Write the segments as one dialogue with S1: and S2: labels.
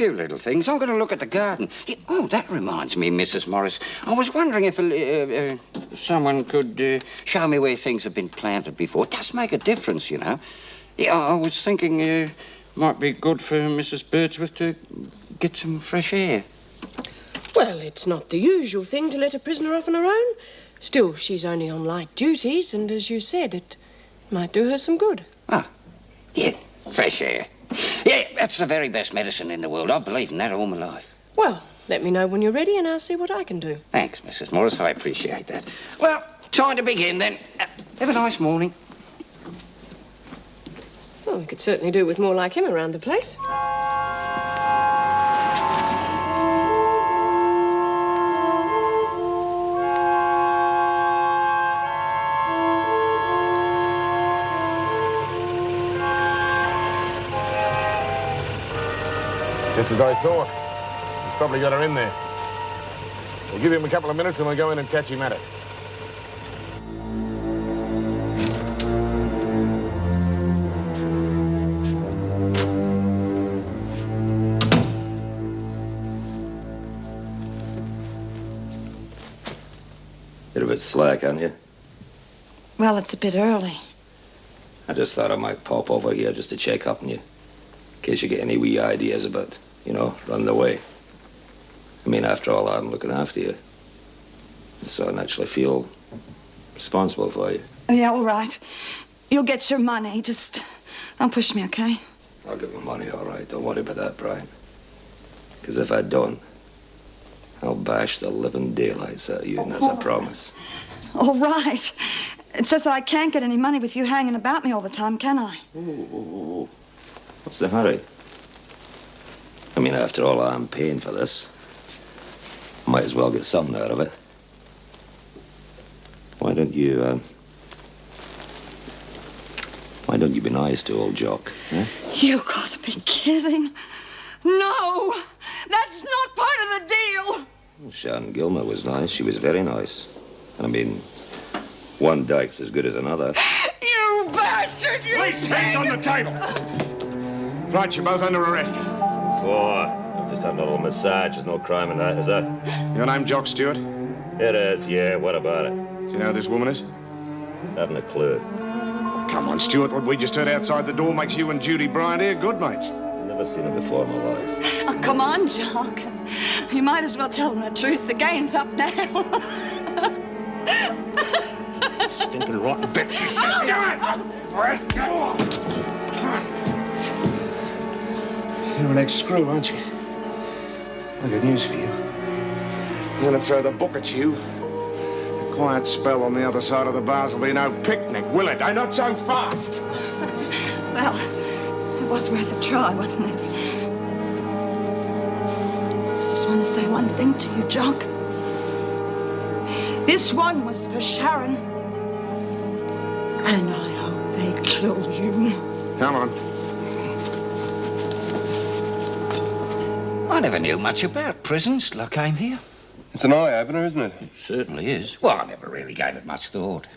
S1: few little things. I'm going to look at the garden. Yeah, oh, that reminds me, Mrs. Morris. I was wondering if someone could show me where things have been planted before. It does make a difference, you know. Yeah, I was thinking might be good for Mrs. Birdsworth to get some fresh air.
S2: Well, it's not the usual thing to let a prisoner off on her own. Still, she's only on light duties, and as you said, it might do her some good.
S1: Ah, yeah, fresh air. Yeah, that's the very best medicine in the world. I've believed in that all my life.
S2: Well, let me know when you're ready, and I'll see what I can do.
S1: Thanks, Mrs. Morris. I appreciate that. Well, time to begin, then. Have a nice morning.
S2: Well, we could certainly do with more like him around the place.
S3: Just as I thought. He's probably got her in there. We'll give him a couple of minutes and we'll go in and catch him at it.
S4: You're a bit slack, aren't you?
S5: Well, it's a bit early.
S4: I just thought I might pop over here just to check up on you. In case you get any wee ideas about, you know, running away. I mean, after all, I'm looking after you. So I naturally feel responsible for you.
S5: Oh, yeah, all right. You'll get your money. Just don't push me, okay?
S4: I'll get my money, all right. Don't worry about that, Brian. Because if I don't, I'll bash the living daylights out of you, and that's a promise.
S5: All right. It's just that I can't get any money with you hanging about me all the time, can I?
S4: Ooh. What's the hurry? I mean, after all, I'm paying for this. Might as well get something out of it. Why don't you be nice to old Jock, eh?
S5: You gotta be kidding. No! That's not part of the deal!
S4: Well, Sharon Gilmer was nice. She was very nice. I mean, one dyke's as good as another.
S5: You bastard! You
S3: Please, hands on the table! Right, you're both under arrest.
S4: I've just had a little massage. There's no crime in that, is there?
S3: Your name, Jock Stewart?
S4: It is, yeah. What about it?
S3: Do you know who this woman is?
S4: Haven't a clue.
S3: Come on, Stewart. What we just heard outside the door makes you and Judy Bryant here good mates.
S4: Never seen her before in my life.
S5: Oh, come on, Jock. You might as well tell them the truth. The game's up now.
S3: Stinking rotten bitch. Stewart! You're an ex-screw, aren't you? I've got news for you. I'm gonna throw the book at you. A quiet spell on the other side of the bars will be no picnic, will it? Not so fast.
S5: Well, it was worth a try, wasn't it? I just want to say one thing to you, Jock. This one was for Sharon. And I hope they kill you.
S3: Come on.
S1: I never knew much about prisons till I came here.
S6: It's an eye-opener, isn't it?
S1: It certainly is. Well, I never really gave it much thought.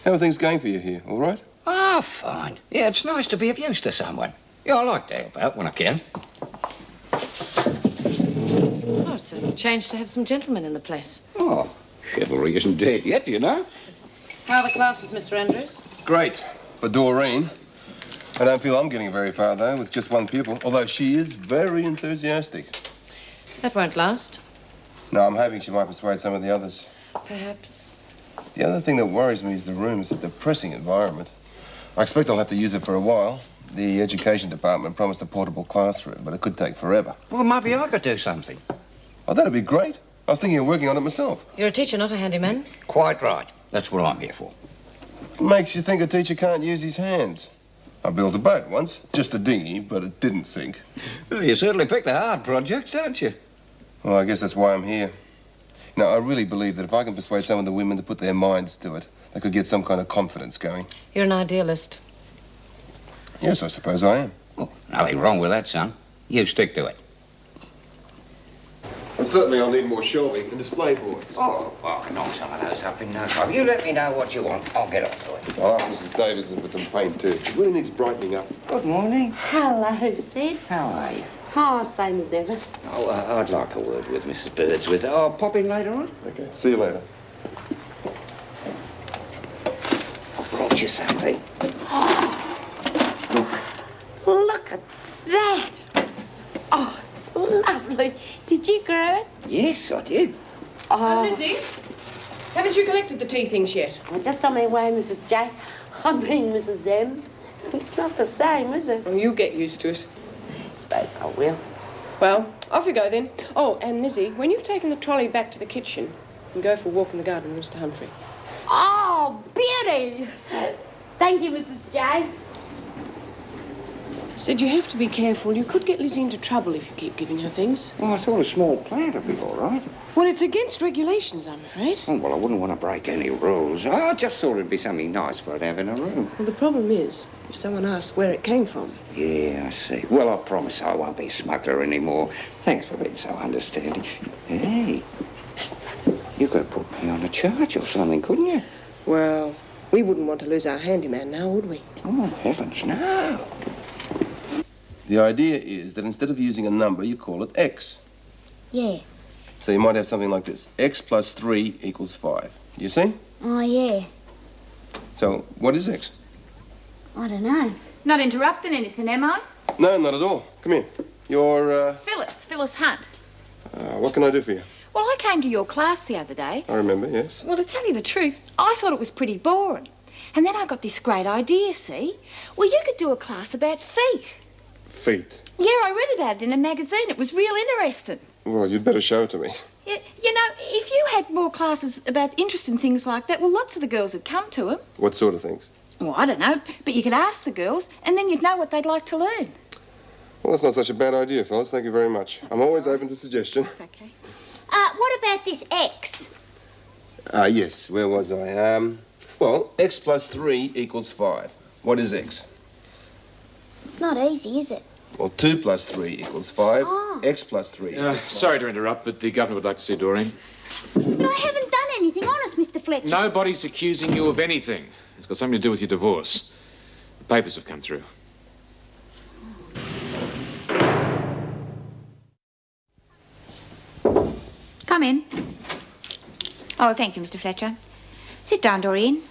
S6: How are things going for you here? All right?
S1: Oh, fine. Yeah, it's nice to be of use to someone. Yeah, I like to help out when I can.
S7: Oh, it's a change to have some gentlemen in the place.
S1: Oh, chivalry isn't dead yet, you know.
S7: How are the classes, Mr. Andrews?
S6: Great. For Doreen. I don't feel I'm getting very far, though, with just one pupil, although she is very enthusiastic.
S7: That won't last.
S6: No, I'm hoping she might persuade some of the others.
S7: Perhaps.
S6: The other thing that worries me is the room. It's a depressing environment. I expect I'll have to use it for a while. The education department promised a portable classroom, but it could take forever.
S1: Well, maybe I could do something.
S6: Oh, that'd be great. I was thinking of working on it myself.
S7: You're a teacher, not a handyman.
S1: Quite right. That's what I'm here for.
S6: It makes you think a teacher can't use his hands. I built a boat once, just a dinghy, but it didn't sink.
S1: Well, you certainly picked the hard projects, don't you?
S6: Well, I guess that's why I'm here. You know, I really believe that if I can persuade some of the women to put their minds to it, they could get some kind of confidence going.
S7: You're an idealist.
S6: Yes, I suppose I am.
S1: Well, nothing wrong with that, son. You stick to it.
S6: Well, certainly I'll need more shelving and display boards.
S1: Oh, I can knock some of those up in no time. You let me know what you want. I'll get on to it.
S6: I'll ask Mrs. Davison for some paint, too. It really needs brightening up.
S1: Good morning.
S8: Hello, Sid.
S1: How are you?
S8: Oh, same as ever.
S1: Oh, I'd like a word with Mrs. Birdsworth. I'll pop in later on.
S6: Okay, see you later.
S1: I brought you something.
S8: Look at that. Oh, it's lovely. Did you grow it?
S1: Yes, I did.
S8: Oh,
S2: Lizzie, haven't you collected the tea things yet?
S8: I'm just on my way, Mrs. J. I'm being Mrs. M. It's not the same, is it?
S2: Oh, you'll get used to it.
S8: I suppose I will.
S2: Well, off you go then. Oh, and Lizzie, when you've taken the trolley back to the kitchen, you can go for a walk in the garden with Mr. Humphrey.
S8: Oh, beauty. Thank you, Mrs. J.
S2: Said you have to be careful. You could get Lizzie into trouble if you keep giving her things.
S1: Well, I thought a small plant would be all right.
S2: Well, it's against regulations, I'm afraid.
S1: Oh, well, I wouldn't want to break any rules. I just thought it'd be something nice for her to have in her room.
S2: Well, the problem is, if someone asks where it came from.
S1: Yeah, I see. Well, I promise I won't be a smuggler anymore. Thanks for being so understanding. Hey, you could put me on a charge or something, couldn't you?
S2: Well, we wouldn't want to lose our handyman now, would we?
S1: Oh, heavens, no.
S6: The idea is that instead of using a number, you call it x.
S9: Yeah.
S6: So you might have something like this. X plus 3 equals 5. You see?
S9: Oh, yeah.
S6: So what is x?
S9: I don't know.
S7: Not interrupting anything, am I?
S6: No, not at all. Come here. You're,
S7: Phyllis Hunt.
S6: what can I do for you?
S7: Well, I came to your class the other day.
S6: I remember, yes.
S7: Well, to tell you the truth, I thought it was pretty boring. And then I got this great idea, see? Well, you could do a class about feet.
S6: Feet.
S7: Yeah, I read about it in a magazine. It was real interesting.
S6: Well, you'd better show it to me.
S7: You know, if you had more classes about interesting things like that, well, lots of the girls would come to them.
S6: What sort of things?
S7: Well, I don't know, but you could ask the girls, and then you'd know what they'd like to learn.
S6: Well, that's not such a bad idea, fellas. Thank you very much. I'm always open to suggestion.
S7: It's okay.
S9: What about this X?
S6: Yes. Where was I? Well, x plus 3 equals 5. What is x?
S9: It's not easy, is it?
S6: Well, 2 plus 3 equals 5.
S9: Oh.
S6: X plus 3 equals 5.
S10: Sorry to interrupt, but the governor would like to see Doreen.
S9: But I haven't done anything, honest, Mr. Fletcher.
S10: Nobody's accusing you of anything. It's got something to do with your divorce. The papers have come through.
S11: Come in. Oh, thank you, Mr. Fletcher. Sit down, Doreen.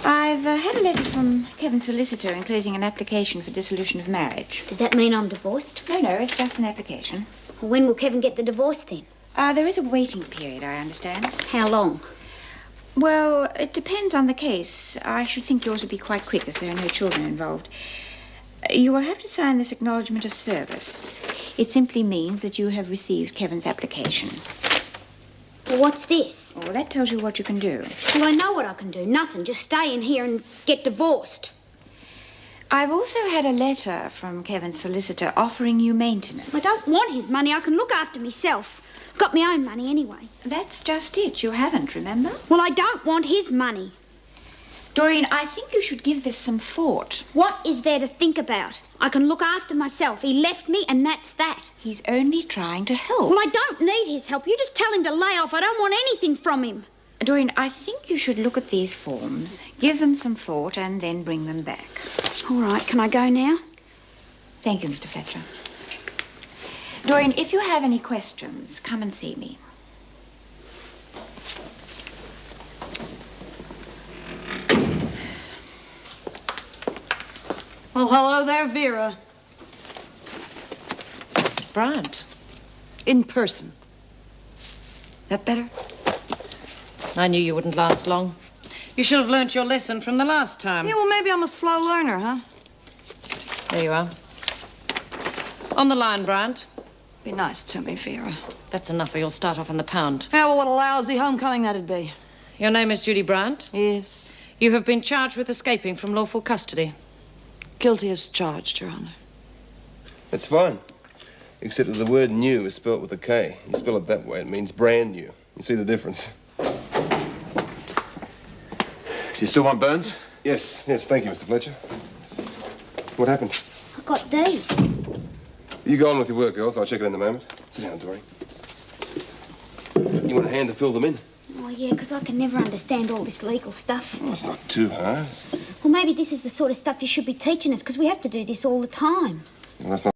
S11: I've had a letter from Kevin's solicitor enclosing an application for dissolution of marriage.
S9: Does that mean I'm divorced?
S11: No, it's just an application.
S9: Well, when will Kevin get the divorce then?
S11: There is a waiting period, I understand.
S9: How long?
S11: Well, it depends on the case. I should think yours would be quite quick, as there are no children involved. You will have to sign this acknowledgement of service. It simply means that you have received Kevin's application.
S9: Well, what's this?
S11: Oh, that tells you what you can do.
S9: Well, I know what I can do. Nothing. Just stay in here and get divorced.
S11: I've also had a letter from Kevin's solicitor offering you maintenance.
S9: I don't want his money. I can look after myself. I've got my own money anyway.
S11: That's just it. You haven't, remember?
S9: Well, I don't want his money.
S11: Doreen, I think you should give this some thought.
S9: What is there to think about? I can look after myself. He left me, and that's that.
S11: He's only trying to help.
S9: Well, I don't need his help. You just tell him to lay off. I don't want anything from him.
S11: Doreen, I think you should look at these forms, give them some thought, and then bring them back.
S9: All right, can I go now?
S11: Thank you, Mr. Fletcher. Doreen, if you have any questions, come and see me.
S5: Well, hello there, Vera.
S7: Bryant.
S5: In person. That better?
S7: I knew you wouldn't last long. You should have learnt your lesson from the last time.
S5: Yeah, well, maybe I'm a slow learner, huh?
S7: There you are. On the line, Bryant.
S5: Be nice to me, Vera.
S7: That's enough, or you'll start off on the pound.
S5: Yeah, well, what a lousy homecoming that'd be.
S7: Your name is Judy Bryant?
S5: Yes.
S7: You have been charged with escaping from lawful custody.
S5: Guilty as charged, Your Honor.
S6: That's fine. Except that the word new is spelt with a K. You spell it that way, it means brand new. You see the difference?
S10: Do you still want Burns?
S6: Yes, thank you, Mr. Fletcher. What happened?
S9: I got these.
S6: You go on with your work, girls. I'll check it in a moment. Sit down, Doreen. You want a hand to fill them in?
S9: Oh, yeah, because I can never understand all this legal stuff.
S6: Oh, it's not too hard.
S9: Well, maybe this is the sort of stuff you should be teaching us, because we have to do this all the time.
S6: Well, that's not